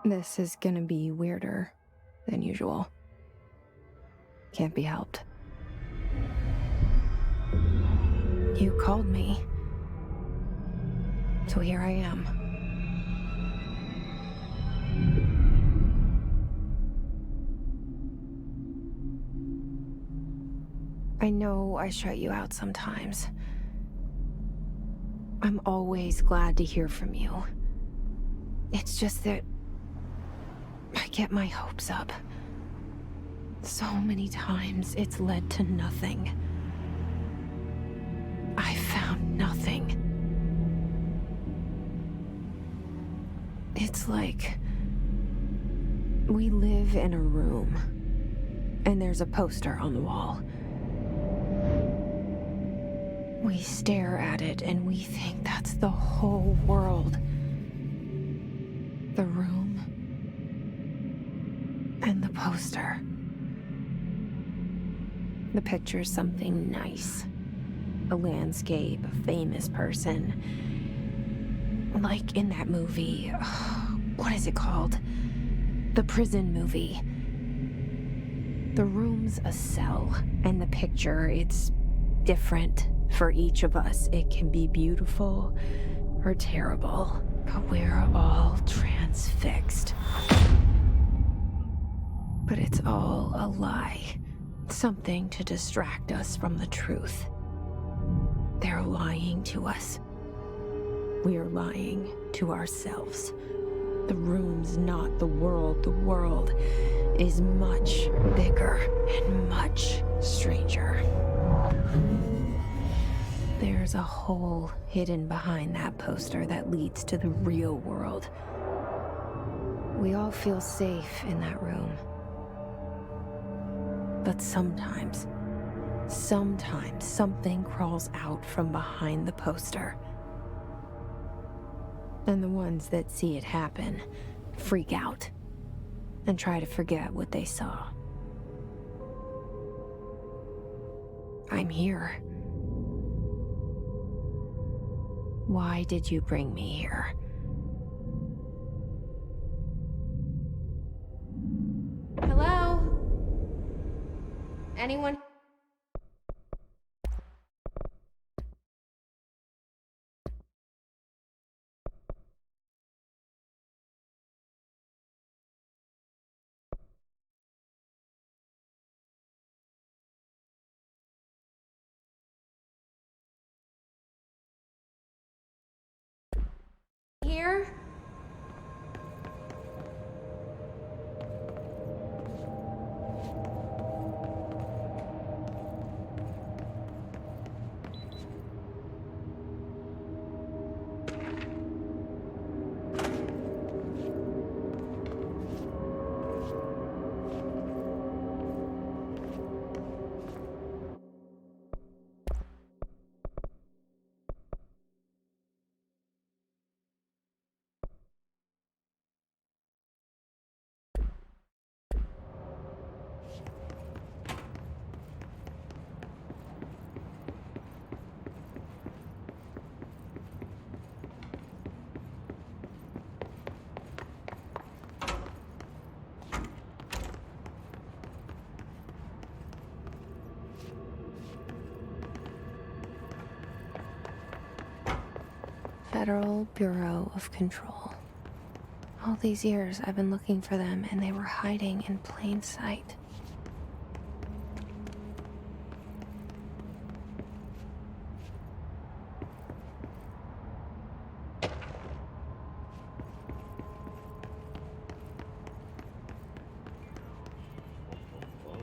This is gonna be weirder than usual. Can't be helped. You called me. So here I am. I know I shut you out sometimes. I'm always glad to hear from you. It's just that I get my hopes up. So many times it's led to nothing. I found nothing. It's like we live in a room, and there's a poster on the wall. We stare at it and we think that's the whole world. The room and the poster. The picture's something nice. A landscape, a famous person. Like in that movie, what is it called? The prison movie. The room's a cell, and the picture, it's different for each of us. It can be beautiful or terrible, but we're all transfixed. But it's all a lie. Something to distract us from the truth. They're lying to us. We're lying to ourselves. The room's not the world. The world is much bigger and much stranger. There's a hole hidden behind that poster that leads to the real world. We all feel safe in that room. But sometimes something crawls out from behind the poster. And the ones that see it happen freak out and try to forget what they saw. I'm here. Why did you bring me here? Hello? Anyone? Here? Federal Bureau of Control. All these years I've been looking for them, and they were hiding in plain sight.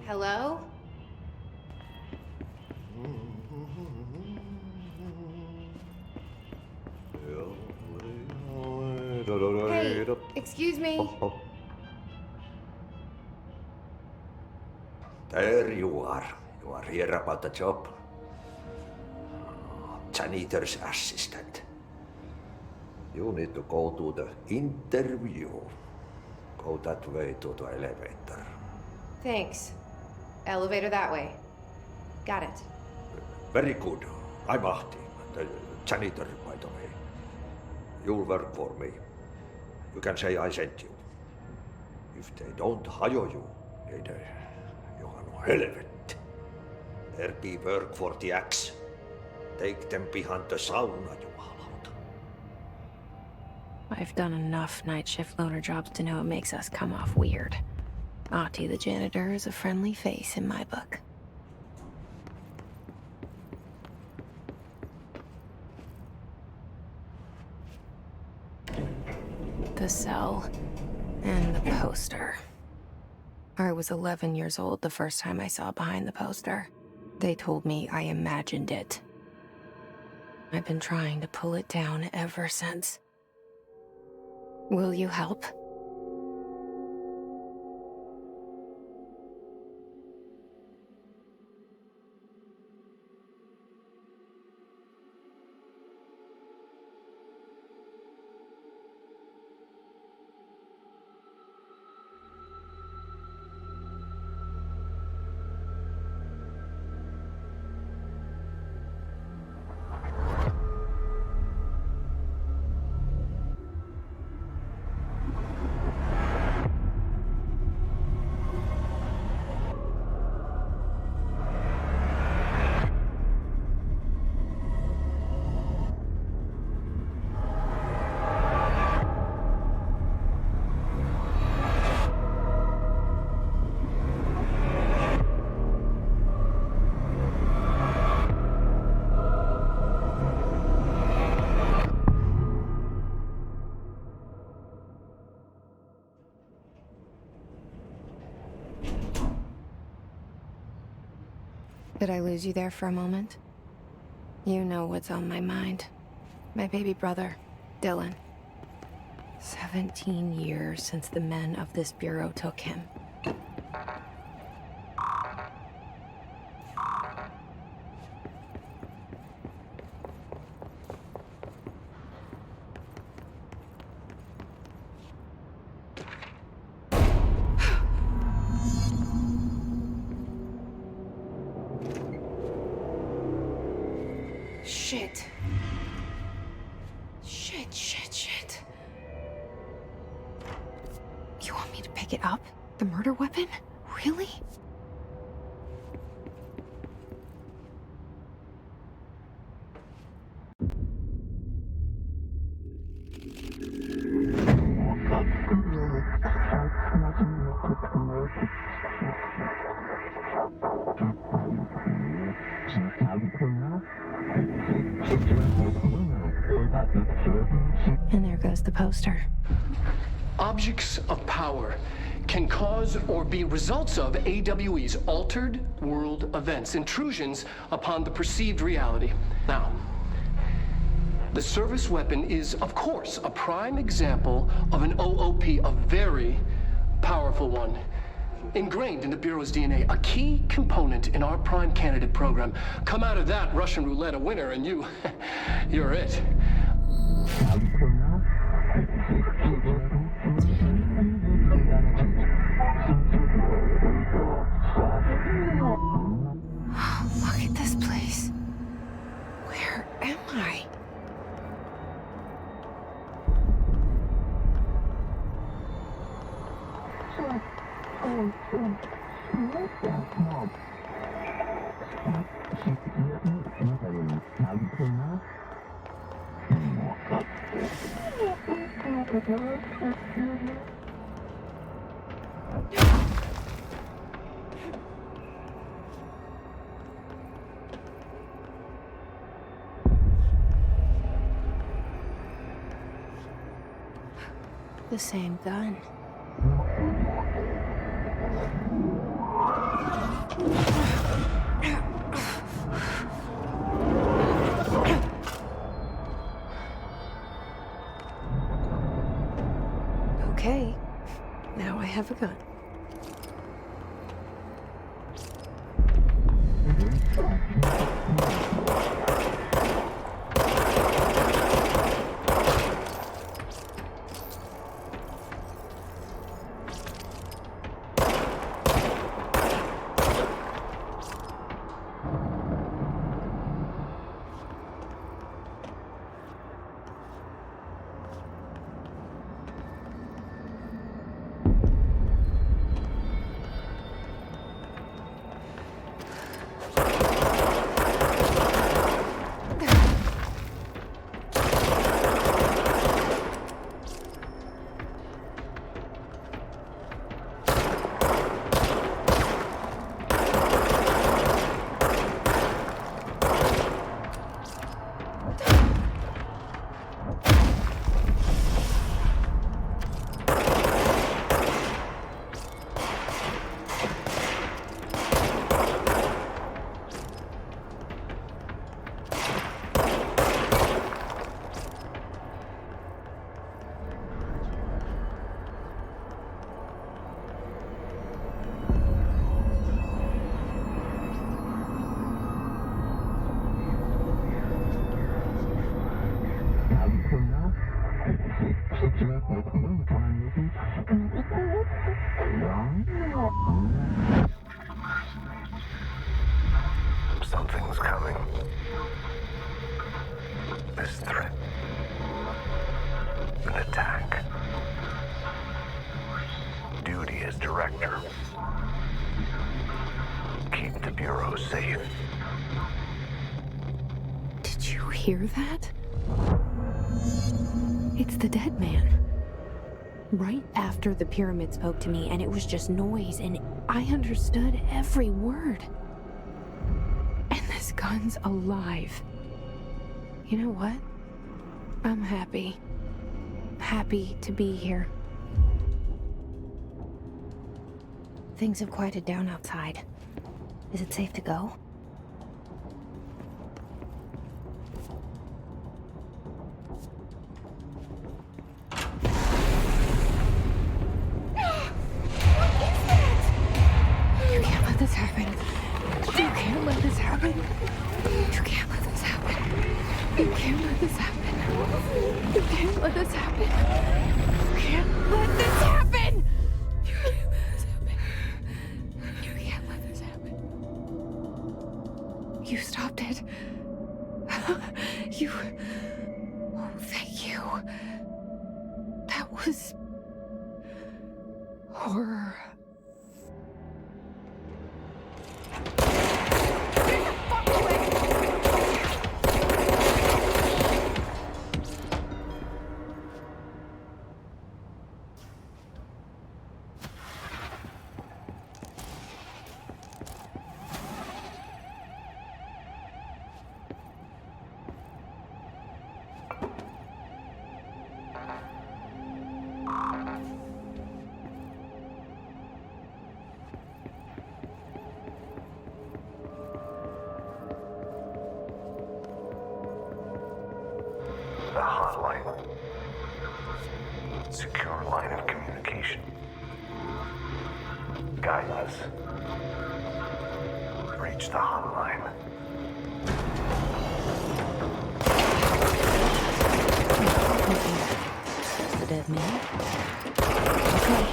Hello? Hey, excuse me. There you are. You are here about the job. Janitor's assistant. You need to go to the interview. Go that way to the elevator. Thanks. Elevator that way. Got it. Very good. I'm Ahti, the janitor, by the way. You'll work for me. You can say I sent you. If they don't hire you, niin johan on helvetti. Erki work for the axe. Take them behind the sauna, jumalauta. I've done enough night shift loner jobs to know it makes us come off weird. Ahti the janitor is a friendly face in my book. The cell and the poster. I was 11 years old the first time I saw behind the poster. They told me I imagined it. I've been trying to pull it down ever since. Will you help? Did I lose you there for a moment? You know what's on my mind. My baby brother, Dylan. 17 years since the men of this bureau took him. Shit. Shit. You want me to pick it up? The murder weapon? Really? And there goes the poster. Objects of power can cause or be results of AWE's altered world events, intrusions upon the perceived reality. Now, the service weapon is, of course, a prime example of an OOP, a very powerful one. Ingrained in the Bureau's DNA, a key component in our prime candidate program. Come out of that Russian roulette a winner and you're it. Look at this place. Where am I? The same gun. Okay, now I have a gun. Director. Keep the Bureau safe. Did you hear that? It's the dead man. Right after the pyramid spoke to me, and it was just noise, and I understood every word. And this gun's alive. You know what? I'm happy. Happy to be here. Things have quieted down outside. Is it safe to go? You can't let this happen. You can't let this happen. You can't let this happen. You can't let this happen. You can't let this happen. You can't let this happen. You can't let this happen. You can't let this happen. You stopped it. You... Oh, thank you. That was... horror. The hotline. Secure line of communication. Guide us. Reach the hotline. The dead man? Okay.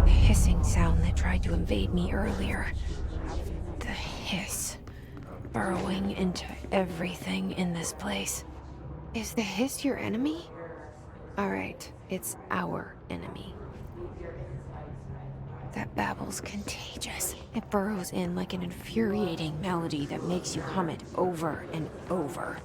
Hissing sound that tried to invade me earlier. The hiss. Burrowing into everything in this place. Is the hiss your enemy? Alright, it's our enemy. That babble's contagious. It burrows in like an infuriating melody that makes you hum it over and over.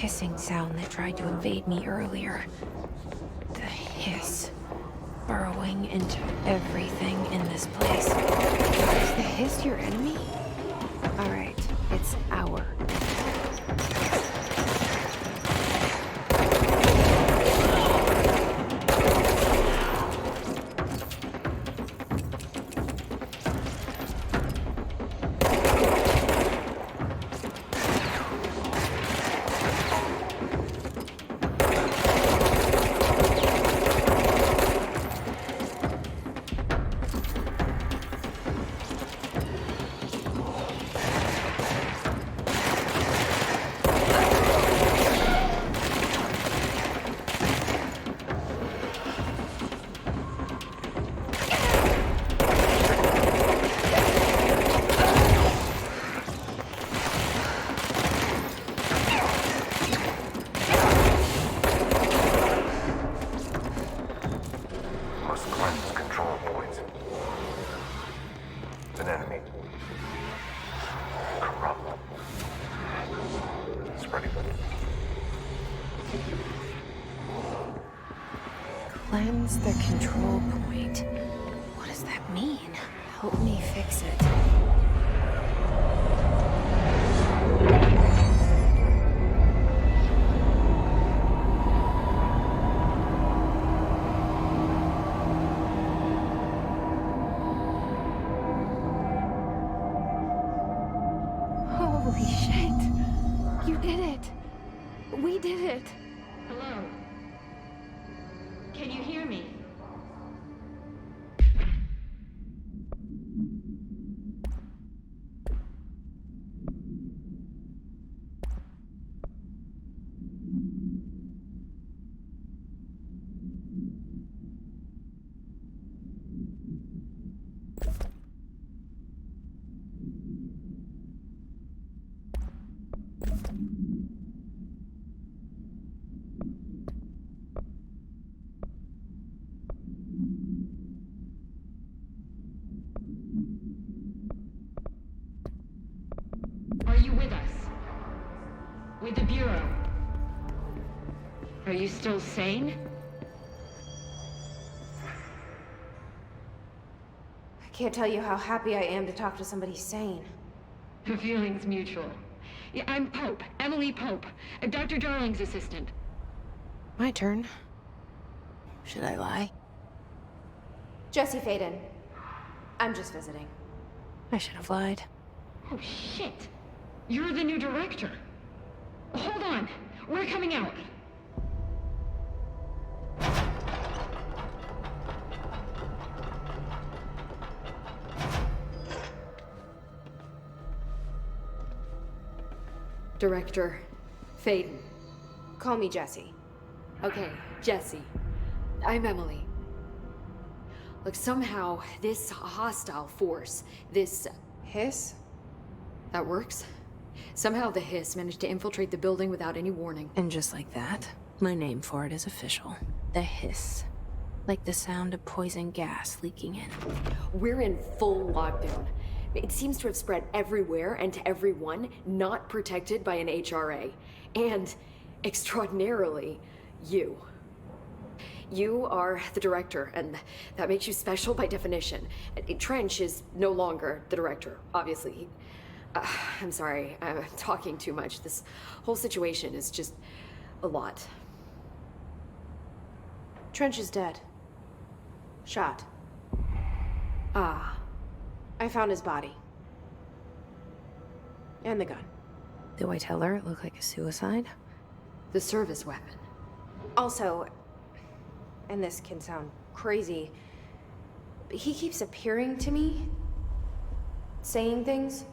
hissing sound that tried to invade me earlier. The hiss. Burrowing into everything in this place. Is the hiss your enemy? Alright, it's our. Must cleanse control points. An enemy. Corrupt. Spreading. Cleanse the control point. What does that mean? Help me fix it. Holy shit! You did it! We did it! Hello? Can you hear me? Are you with us? With the Bureau? Are you still sane? I can't tell you how happy I am to talk to somebody sane. The feeling's mutual. Yeah, I'm Pope, Emily Pope, Dr. Darling's assistant. My turn. Should I lie? Jesse Faden. I'm just visiting. I should have lied. Oh, shit. You're the new director. Hold on. We're coming out. Director Faden. Call me Jesse. Okay, Jesse. I'm Emily. Look, somehow this hostile force, this... Hiss? that works? Somehow the hiss managed to infiltrate the building without any warning. And just like that, my name for it is official. The hiss. Like the sound of poison gas leaking in. We're in full lockdown. It seems to have spread everywhere and to everyone not protected by an HRA. And, extraordinarily, you. You are the director, and that makes you special by definition. Trench is no longer the director, obviously. I'm sorry, I'm talking too much. This whole situation is just a lot. Trench is dead. Shot. Ah. I found his body. And the gun. Do I tell her it looked like a suicide? The service weapon. Also, and this can sound crazy, but he keeps appearing to me, saying things.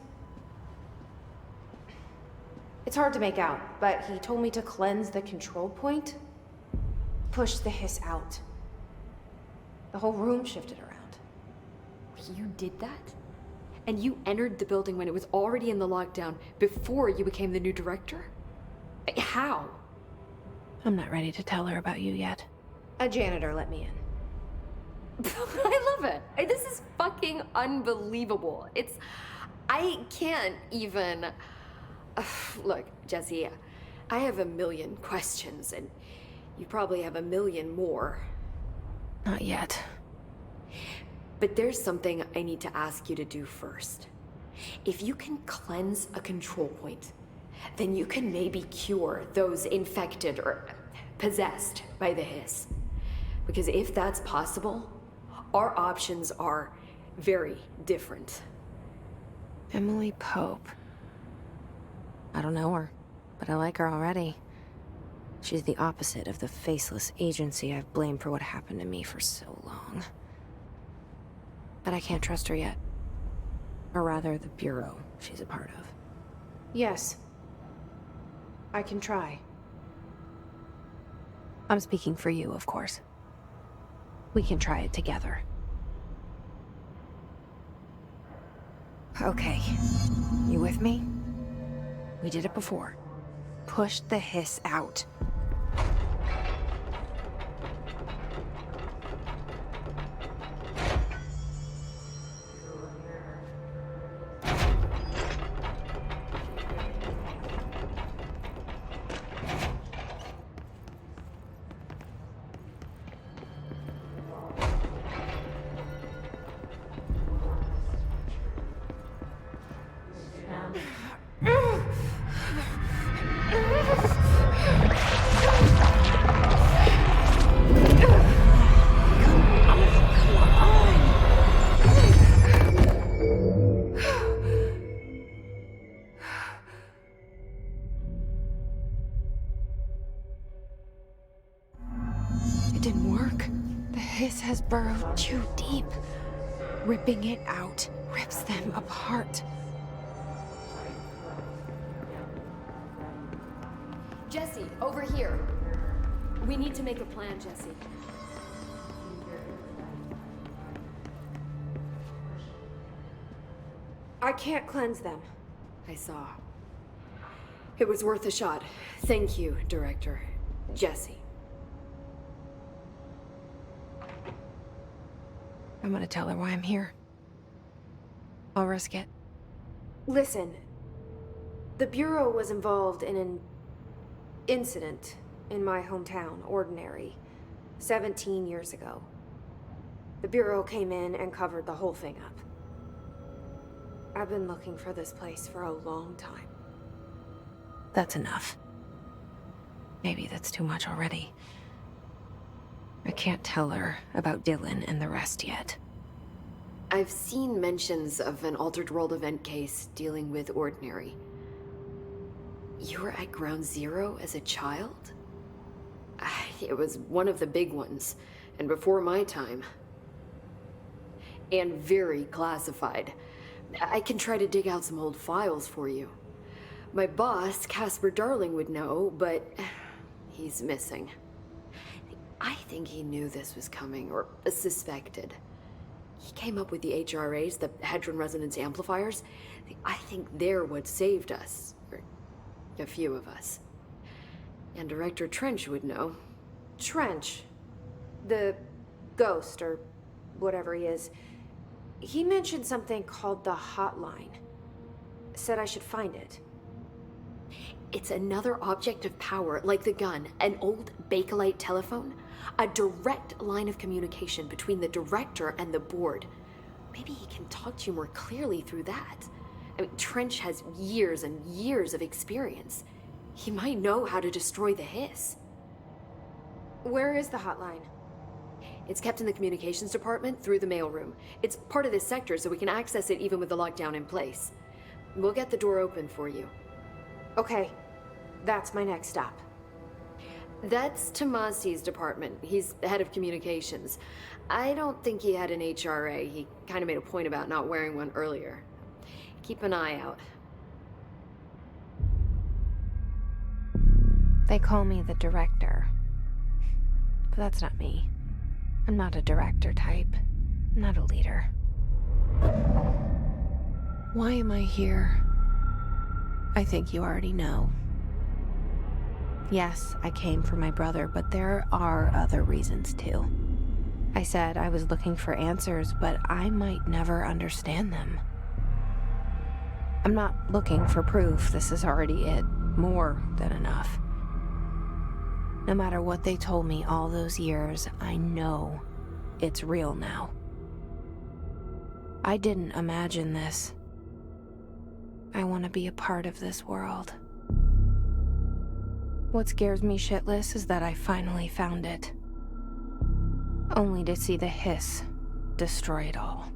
It's hard to make out, but he told me to cleanse the control point, push the hiss out. The whole room shifted around. You did that? And you entered the building when it was already in the lockdown before you became the new director? How? I'm not ready to tell her about you yet. A janitor let me in. I love it. This is fucking unbelievable. I can't even... Look, Jesse, I have a million questions, and you probably have a million more. Not yet. But there's something I need to ask you to do first. If you can cleanse a control point, then you can maybe cure those infected or possessed by the hiss. Because if that's possible, our options are very different. Emily Pope. I don't know her, but I like her already. She's the opposite of the faceless agency I've blamed for what happened to me for so long. But I can't trust her yet. Or rather, the Bureau she's a part of. Yes. I can try. I'm speaking for you, of course. We can try it together. Okay. You with me? We did it before. Push the hiss out. It didn't work. The hiss has burrowed too deep. Ripping it out rips them apart. Jesse, over here. We need to make a plan, Jesse. I can't cleanse them. I saw. It was worth a shot. Thank you, Director. Jesse. I'm gonna tell her why I'm here. I'll risk it. Listen, the Bureau was involved in an incident in my hometown, Ordinary, 17 years ago. The Bureau came in and covered the whole thing up. I've been looking for this place for a long time. That's enough. Maybe that's too much already. I can't tell her about Dylan and the rest yet. I've seen mentions of an Altered World event case dealing with Ordinary. You were at Ground Zero as a child? It was one of the big ones, and before my time. And very classified. I can try to dig out some old files for you. My boss, Casper Darling, would know, but he's missing. I think he knew this was coming, or suspected. He came up with the HRAs, the Hadron Resonance Amplifiers. I think they're what saved us. Or a few of us. And Director Trench would know. Trench, the ghost, or whatever he is, he mentioned something called the Hotline. Said I should find it. It's another object of power, like the gun, an old Bakelite telephone. A direct line of communication between the director and the board. Maybe he can talk to you more clearly through that. I mean, Trench has years and years of experience. He might know how to destroy the hiss. Where is the hotline? It's kept in the communications department through the mailroom. It's part of this sector, so we can access it even with the lockdown in place. We'll get the door open for you. Okay, that's my next stop. That's Tomasi's department. He's the head of communications. I don't think he had an HRA. He kind of made a point about not wearing one earlier. Keep an eye out. They call me the director. But that's not me. I'm not a director type. I'm not a leader. Why am I here? I think you already know. Yes, I came for my brother, but there are other reasons too. I said I was looking for answers, but I might never understand them. I'm not looking for proof, this is already it. More than enough. No matter what they told me all those years, I know it's real now. I didn't imagine this. I want to be a part of this world. What scares me shitless is that I finally found it. Only to see the hiss destroy it all.